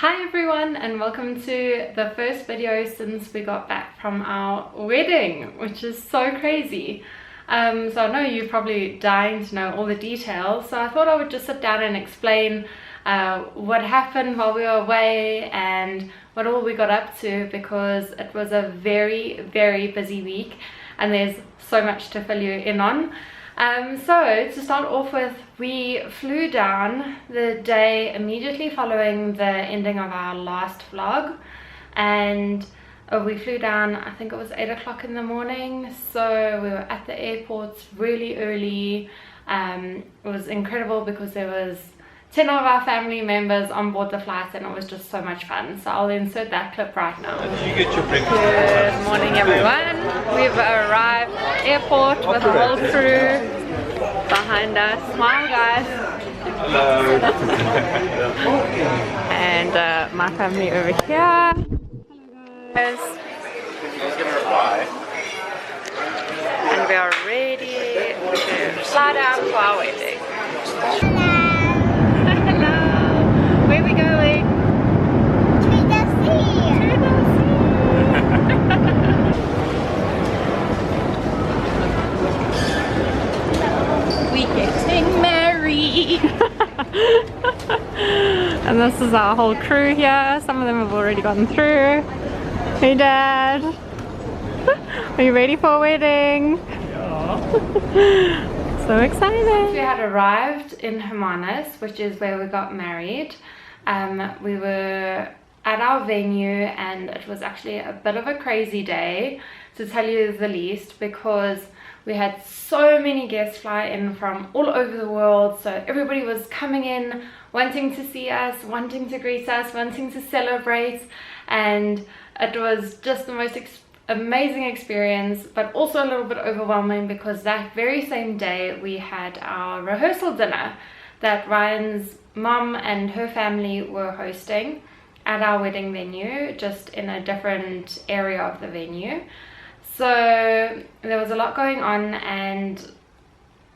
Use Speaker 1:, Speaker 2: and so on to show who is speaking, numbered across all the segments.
Speaker 1: Hi everyone, and welcome to the first video since we got back from our wedding, which is so crazy. So I know you're probably dying to know all the details, so I thought I would just sit down and explain what happened while we were away and what all we got up to, because it was a very busy week and there's so much to fill you in on. So to start off with, we flew down the day immediately following the ending of our last vlog, and we flew down, I think it was 8 o'clock in the morning, so we were at the airport really early. It was incredible because there was 10 of our family members on board the flight and it was just so much fun. So I'll insert that clip right now. Good morning everyone. We've arrived at the airport with the whole crew behind us. Smile guys.
Speaker 2: Hello.
Speaker 1: And my family over here. Hello guys. And we are ready to fly down to our wedding. Where are we going?
Speaker 3: To the sea.
Speaker 1: We're getting married. And this is our whole crew here. Some of them have already gotten through. Hey Dad. Are you ready for a wedding? Yeah. So excited. We had arrived in Hermanus, which is where we got married. We were at our venue and it was actually a bit of a crazy day, to tell you the least, because we had so many guests fly in from all over the world. So everybody was coming in, wanting to see us, wanting to greet us, wanting to celebrate, and it was just the most amazing experience, but also a little bit overwhelming because that very same day we had our rehearsal dinner that Ryan's mum and her family were hosting at our wedding venue, just in a different area of the venue. So there was a lot going on, and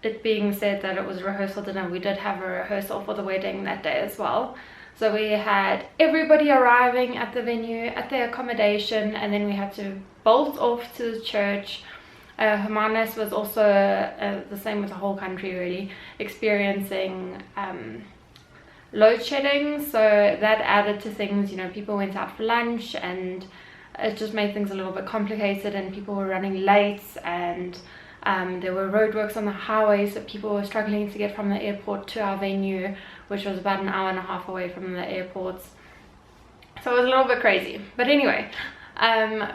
Speaker 1: it being said that it was rehearsal dinner, we did have a rehearsal for the wedding that day as well. So we had everybody arriving at the venue, at their accommodation, and then we had to bolt off to the church. Hermanus was also the same with the whole country really, experiencing load shedding, so that added to things. You know, people went out for lunch and it just made things a little bit complicated, and people were running late, and there were roadworks on the highway, so people were struggling to get from the airport to our venue, which was about an hour and a half away from the airports. So it was a little bit crazy, but anyway,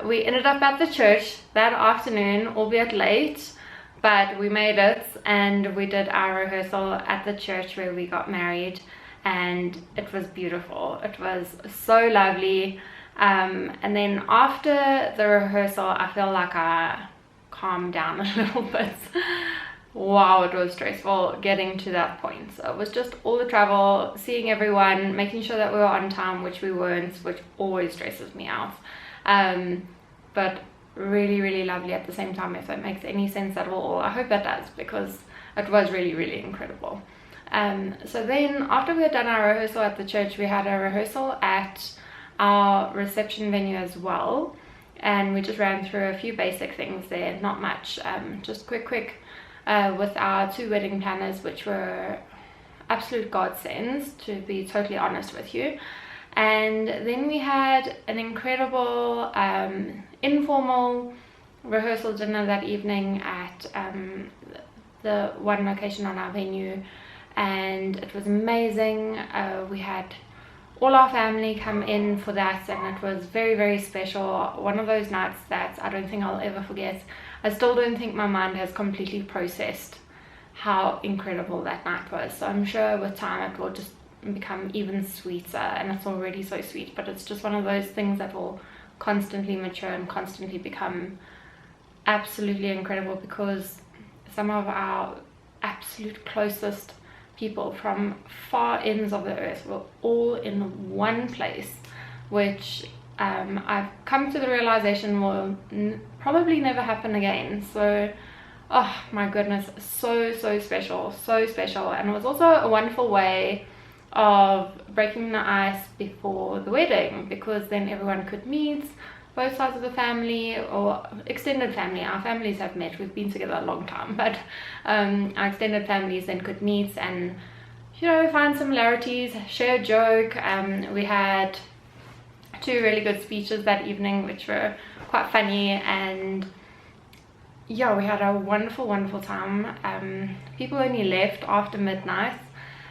Speaker 1: we ended up at the church that afternoon, albeit late, but we made it, and we did our rehearsal at the church where we got married, and it was beautiful. It was so lovely. And then after the rehearsal, I feel like I calmed down a little bit. Wow, it was stressful getting to that point. So it was just all the travel, seeing everyone, making sure that we were on time, which we weren't, which always stresses me out. But really lovely at the same time, if that makes any sense at all. I hope that does, because it was really incredible. So then after we had done our rehearsal at the church, we had a rehearsal at our reception venue as well, and we just ran through a few basic things there, not much, just quick with our two wedding planners, which were absolute godsends, to be totally honest with you. And then we had an incredible informal rehearsal dinner that evening at the one location on our venue, and it was amazing. We had all our family come in for that, and it was very special. One of those nights that I don't think I'll ever forget. I still don't think my mind has completely processed how incredible that night was. So I'm sure with time it will just become even sweeter, and it's already so sweet, but it's just one of those things that will constantly mature and constantly become absolutely incredible, because some of our absolute closest people from far ends of the earth were all in one place, which I've come to the realization will probably never happen again. So oh my goodness, so special, and it was also a wonderful way of breaking the ice before the wedding, because then everyone could meet, both sides of the family or extended family. Our families have met, we've been together a long time, but our extended families then could meet and, you know, find similarities, share a joke. We had 2 really good speeches that evening, which were quite funny, and yeah, we had a wonderful time. People only left after midnight,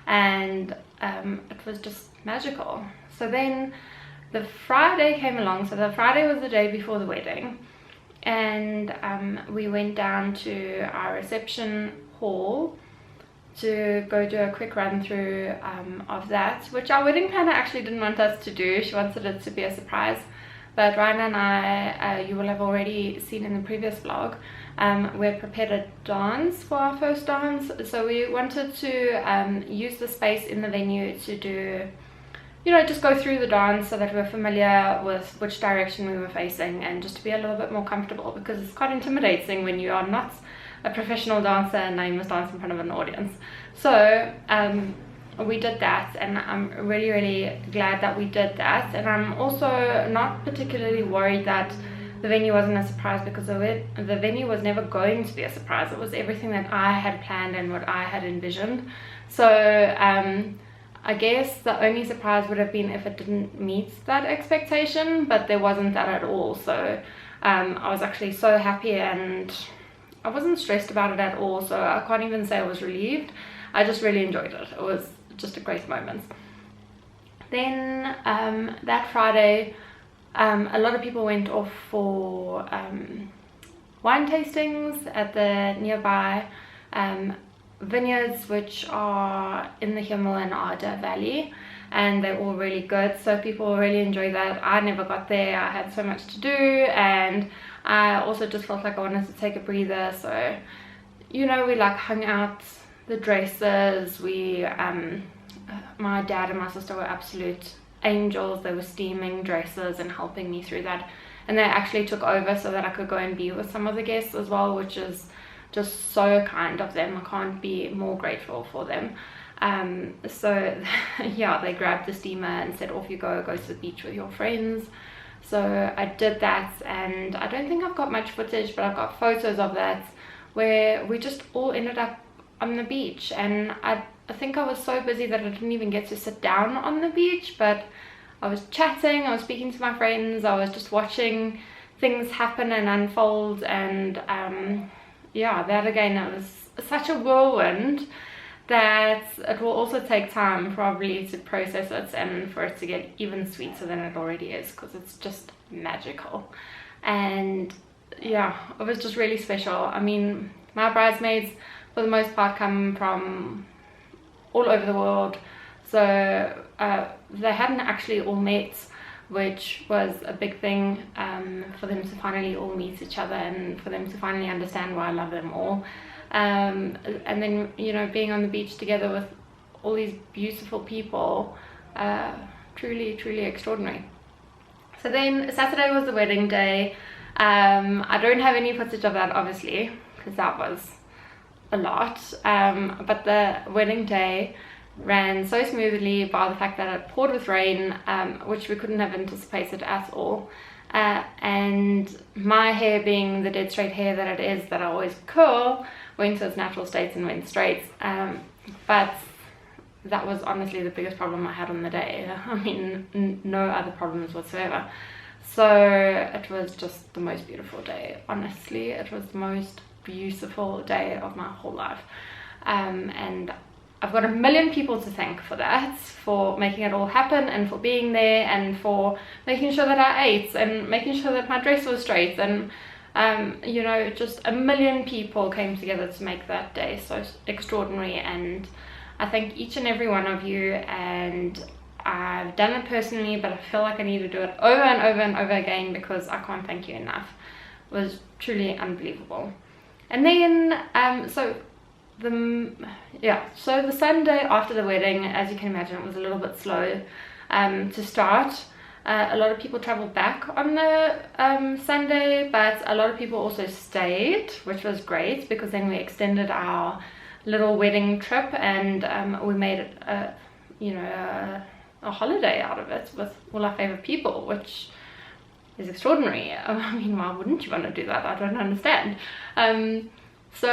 Speaker 1: and it was just magical. So then the Friday came along. So the Friday was the day before the wedding, and we went down to our reception hall to go do a quick run through of that, which our wedding planner actually didn't want us to do. She wanted it to be a surprise, but Ryan and I, you will have already seen in the previous vlog, we had prepared a dance for our first dance. So we wanted to use the space in the venue to do, you know, just go through the dance so that we're familiar with which direction we were facing, and just to be a little bit more comfortable, because it's quite intimidating when you are not a professional dancer and now you must dance in front of an audience. So we did that, and I'm really glad that we did that. And I'm also not particularly worried that the venue wasn't a surprise, because the venue was never going to be a surprise. It was everything that I had planned and what I had envisioned. So I guess the only surprise would have been if it didn't meet that expectation, but there wasn't that at all. So I was actually so happy, and I wasn't stressed about it at all. So I can't even say I was relieved. I just really enjoyed it. It was just a great moment. Then that Friday, a lot of people went off for wine tastings at the nearby vineyards, which are in the Himmel and Arda Valley, and they're all really good. So people really enjoy that. I never got there. I had so much to do, and I also just felt like I wanted to take a breather. So, you know, we like hung out the dresses. We my dad and my sister were absolute angels. They were steaming dresses and helping me through that, and they actually took over so that I could go and be with some of the guests as well, which is just so kind of them. I can't be more grateful for them. So yeah, they grabbed the steamer and said, off you go to the beach with your friends. So I did that, and I don't think I've got much footage, but I've got photos of that, where we just all ended up on the beach. And I think I was so busy that I didn't even get to sit down on the beach, but I was chatting, I was speaking to my friends, I was just watching things happen and unfold. And yeah, that again, it was such a whirlwind that it will also take time probably to process it and for it to get even sweeter than it already is, because it's just magical. And yeah, it was just really special. I mean, my bridesmaids for the most part come from all over the world, so they hadn't actually all met, which was a big thing for them to finally all meet each other, and for them to finally understand why I love them all. And then, you know, being on the beach together with all these beautiful people, truly extraordinary. So then Saturday was the wedding day. I don't have any footage of that, obviously, because that was a lot, but the wedding day ran so smoothly, by the fact that it poured with rain, which we couldn't have anticipated at all. And my hair, being the dead straight hair that it is, that I always curl, went to its natural states and went straight. But that was honestly the biggest problem I had on the day. I mean, no other problems whatsoever. So it was just the most beautiful day. Honestly, it was the most beautiful day of my whole life. And I've got a million people to thank for that, for making it all happen, and for being there, and for making sure that I ate, and making sure that my dress was straight, and you know, just a million people came together to make that day so extraordinary. And I thank each and every one of you, and I've done it personally, but I feel like I need to do it over and over and over again, because I can't thank you enough. It was truly unbelievable. And then so the Sunday after the wedding, as you can imagine, it was a little bit slow to start. A lot of people traveled back on the Sunday, but a lot of people also stayed, which was great, because then we extended our little wedding trip, and we made it you know, a holiday out of it with all our favorite people, which is extraordinary. I mean, why wouldn't you want to do that? I don't understand. So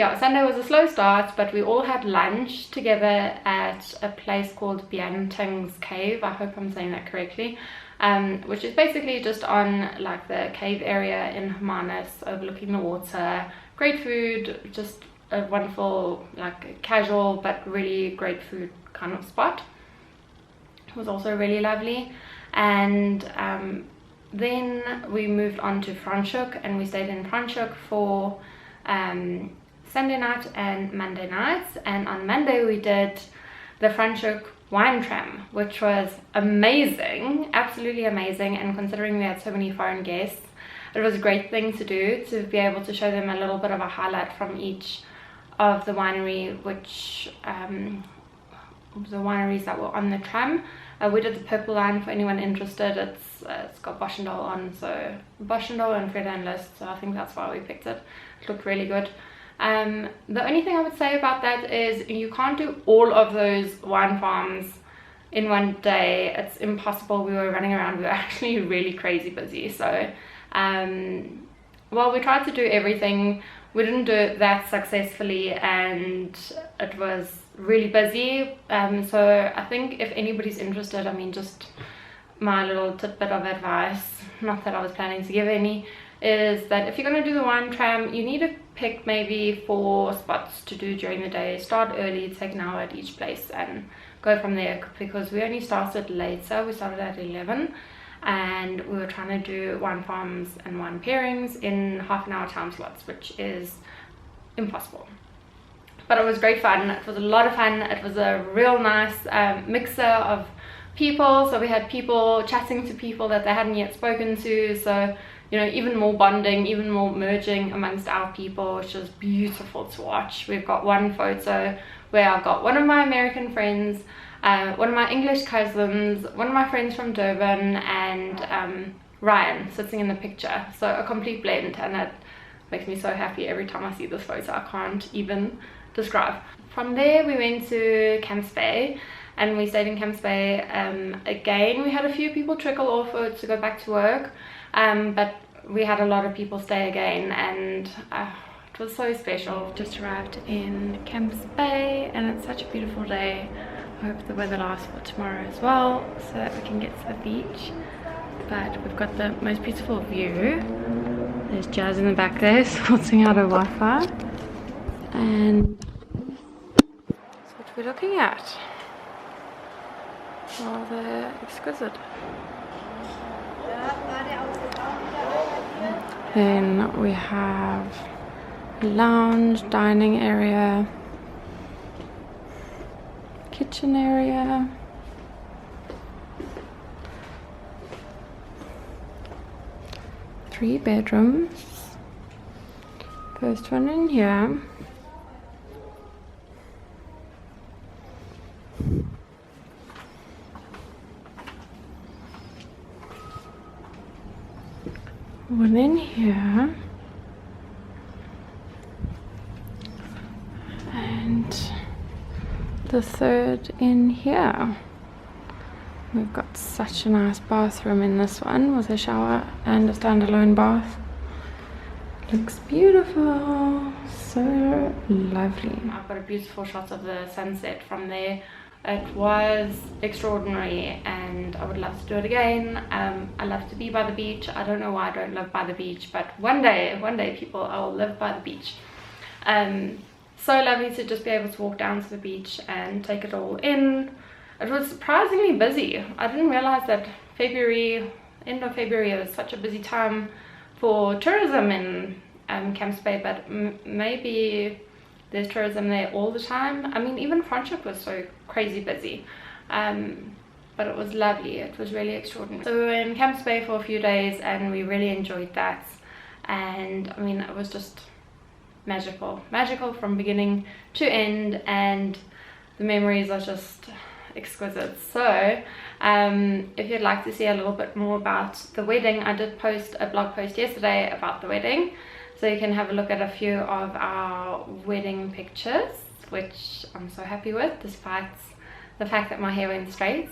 Speaker 1: yeah, Sunday was a slow start, but we all had lunch together at a place called Bianting's Cave. I hope I'm saying that correctly. Which is basically just on like the cave area in Hermanus, overlooking the water. Great food, just a wonderful, like, casual but really great food kind of spot. It was also really lovely. And then we moved on to Franschhoek, and we stayed in Franschhoek for Sunday night and Monday nights. And on Monday we did the Franschhoek wine tram, which was amazing, absolutely amazing. And considering we had so many foreign guests, it was a great thing to do, to be able to show them a little bit of a highlight from each of the winery, which the wineries that were on the tram. We did the purple line for anyone interested. It's got Boschendal on, so Boschendal and Freda and List, so I think that's why we picked it. It looked really good. The only thing I would say about that is you can't do all of those wine farms in one day. It's impossible. We were running around. We were actually really crazy busy. So while we tried to do everything, we didn't do it that successfully, and it was really busy. So I think if anybody's interested, I mean, just my little tidbit of advice, not that I was planning to give any, is that if you're going to do the wine tram, you need to pick maybe 4 spots to do during the day. Start early, take an hour at each place and go from there, because we only started later. We started at 11 and we were trying to do wine farms and wine pairings in half-an-hour time slots, which is impossible. But it was great fun. It was a lot of fun. It was a real nice mixer of people. So we had people chatting to people that they hadn't yet spoken to, so you know, even more bonding, even more merging amongst our people, which is beautiful to watch. We've got one photo where I've got one of my American friends, one of my English cousins, one of my friends from Durban, and Ryan sitting in the picture. So a complete blend, and that makes me so happy every time I see this photo. I can't even describe. From there we went to Camps Bay, and we stayed in Camps Bay. Again, we had a few people trickle off to go back to work, but we had a lot of people stay again, and it was so special. Just arrived in Camps Bay, and it's such a beautiful day. I hope the weather lasts for tomorrow as well, so that we can get to the beach. But we've got the most beautiful view. There's Jazz in the back there sorting out her Wi-Fi, and that's what we're looking at. Rather exquisite. Then we have lounge, dining area, kitchen area, three bedrooms. First one in here. One in here, and the third in here. We've got such a nice bathroom in this one with a shower and a standalone bath. Looks beautiful, so lovely. I've got a beautiful shot of the sunset from there. It was extraordinary, and I would love to do it again. I love to be by the beach. I don't know why I don't live by the beach, but one day people, I will live by the beach. So lovely to just be able to walk down to the beach and take it all in. It was surprisingly busy. I didn't realize that end of February was such a busy time for tourism in Camps Bay, but maybe there's tourism there all the time. I mean, even Franschhoek was so crazy busy, but it was lovely. It was really extraordinary. So we were in Camps Bay for a few days, and we really enjoyed that. And I mean, it was just magical from beginning to end, and the memories are just exquisite. So if you'd like to see a little bit more about the wedding, I did post a blog post yesterday about the wedding, so you can have a look at a few of our wedding pictures, which I'm so happy with, despite the fact that my hair went straight.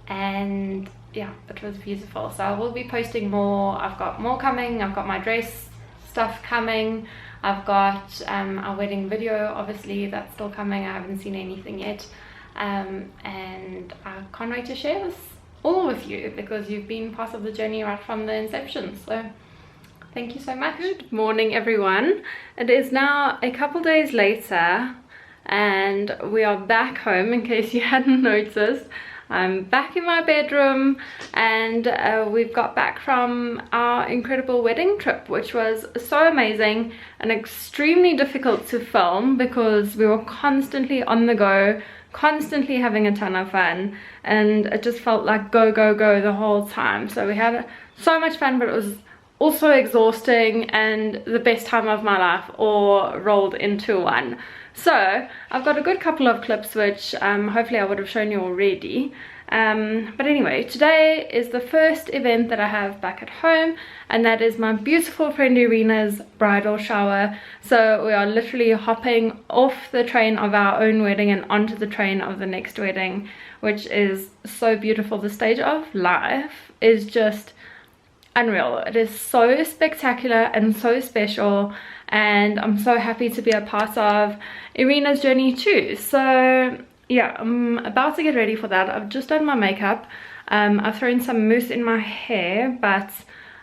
Speaker 1: And yeah, it was beautiful. So I will be posting more. I've got more coming. I've got my dress stuff coming. I've got our wedding video, obviously, that's still coming. I haven't seen anything yet, and I can't wait to share this all with you, because you've been part of the journey right from the inception. So thank you so much. Good morning, everyone. It is now a couple days later and we are back home, in case you hadn't noticed. I'm back in my bedroom, and we've got back from our incredible wedding trip, which was so amazing and extremely difficult to film because we were constantly on the go, constantly having a ton of fun, and it just felt like go go go the whole time. So we had so much fun, but it was also exhausting and the best time of my life all rolled into one. So I've got a good couple of clips which hopefully I would have shown you already, but anyway, today is the first event that I have back at home, and that is my beautiful friend Irina's bridal shower. So we are literally hopping off the train of our own wedding and onto the train of the next wedding, which is so beautiful. The stage of life is just unreal. It is so spectacular and so special, and I'm so happy to be a part of Irina's journey too. So yeah, I'm about to get ready for that. I've just done my makeup. I've thrown some mousse in my hair, but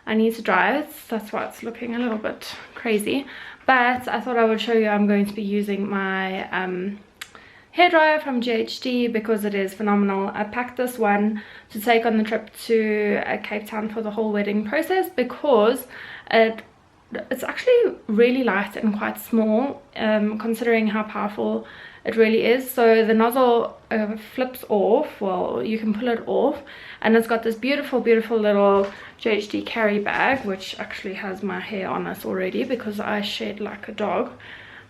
Speaker 1: I need to dry it. That's why it's looking a little bit crazy, but I thought I would show you. I'm going to be using my hairdryer from GHD because it is phenomenal. I packed this one to take on the trip to Cape Town for the whole wedding process, because it's actually really light and quite small, considering how powerful it really is. So the nozzle flips off, well, you can pull it off, and it's got this beautiful little GHD carry bag, which actually has my hair on it already because I shed like a dog.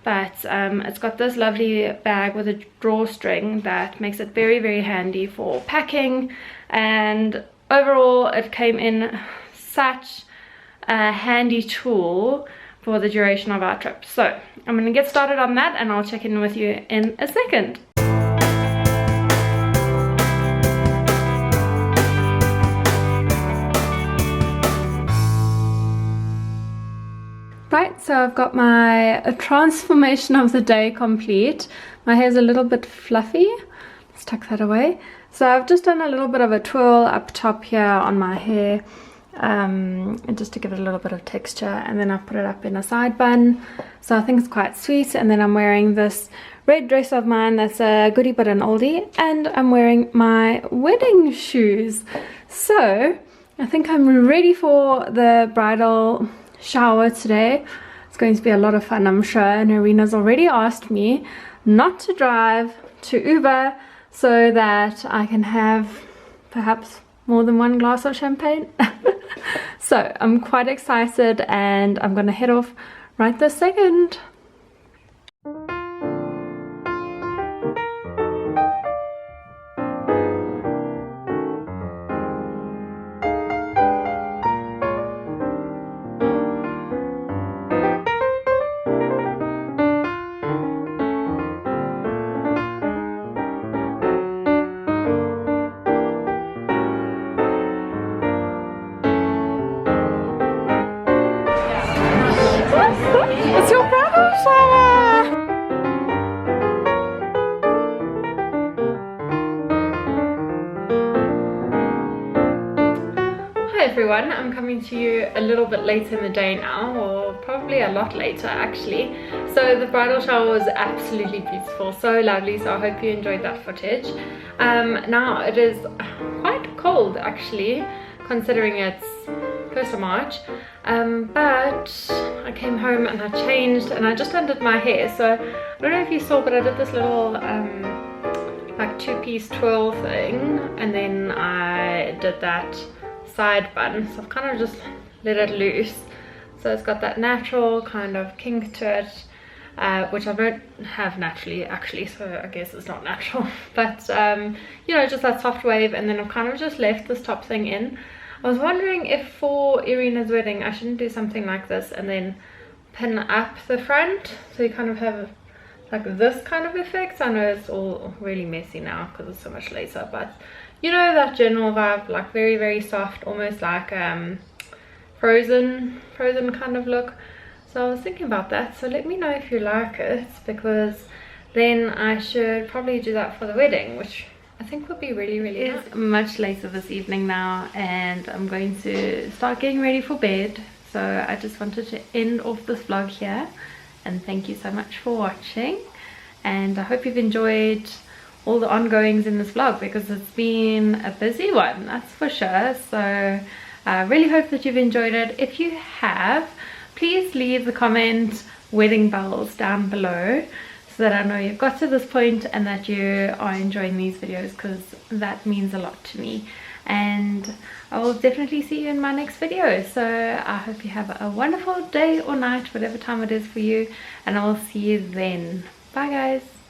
Speaker 1: But it's got this lovely bag with a drawstring that makes it very handy for packing, and overall it came in such a handy tool for the duration of our trip. So I'm going to get started on that, and I'll check in with you in a second. Right, so I've got my transformation of the day complete. My hair's a little bit fluffy. Let's tuck that away. So I've just done a little bit of a twirl up top here on my hair, and just to give it a little bit of texture, and then I've put it up in a side bun. So I think it's quite sweet. And then I'm wearing this red dress of mine that's a goodie but an oldie, and I'm wearing my wedding shoes. So I think I'm ready for the bridal shower today. It's going to be a lot of fun, I'm sure. And Irina's already asked me not to drive, to Uber, so that I can have perhaps more than one glass of champagne. So I'm quite excited, and I'm gonna head off right this second. It's your bridal shower! Hi everyone, I'm coming to you a little bit later in the day now, or probably a lot later actually. So the bridal shower was absolutely beautiful, so lovely, so I hope you enjoyed that footage. Now it is quite cold actually, considering it's 1st of March, but I came home and I changed and I just undid my hair. So I don't know if you saw, but I did this little like two-piece twirl thing, and then I did that side bun, so I've kind of just let it loose, so it's got that natural kind of kink to it, which I don't have naturally actually, so I guess it's not natural. But you know, just that soft wave, and then I've kind of just left this top thing in. I was wondering if for Irina's wedding I shouldn't do something like this and then pin up the front, so you kind of have like this kind of effect. I know it's all really messy now because it's so much later, but you know, that general vibe, like very, very soft, almost like frozen kind of look. So I was thinking about that, so let me know if you like it, because then I should probably do that for the wedding, which I think would be really, really nice. It's much later this evening now, and I'm going to start getting ready for bed. So I just wanted to end off this vlog here, and thank you so much for watching, and I hope you've enjoyed all the ongoings in this vlog, because it's been a busy one, that's for sure. So I really hope that you've enjoyed it. If you have, please leave the comment wedding bells down below, so that I know you've got to this point and that you are enjoying these videos, because that means a lot to me. And I will definitely see you in my next video. So I hope you have a wonderful day or night, whatever time it is for you, and I will see you then. Bye guys.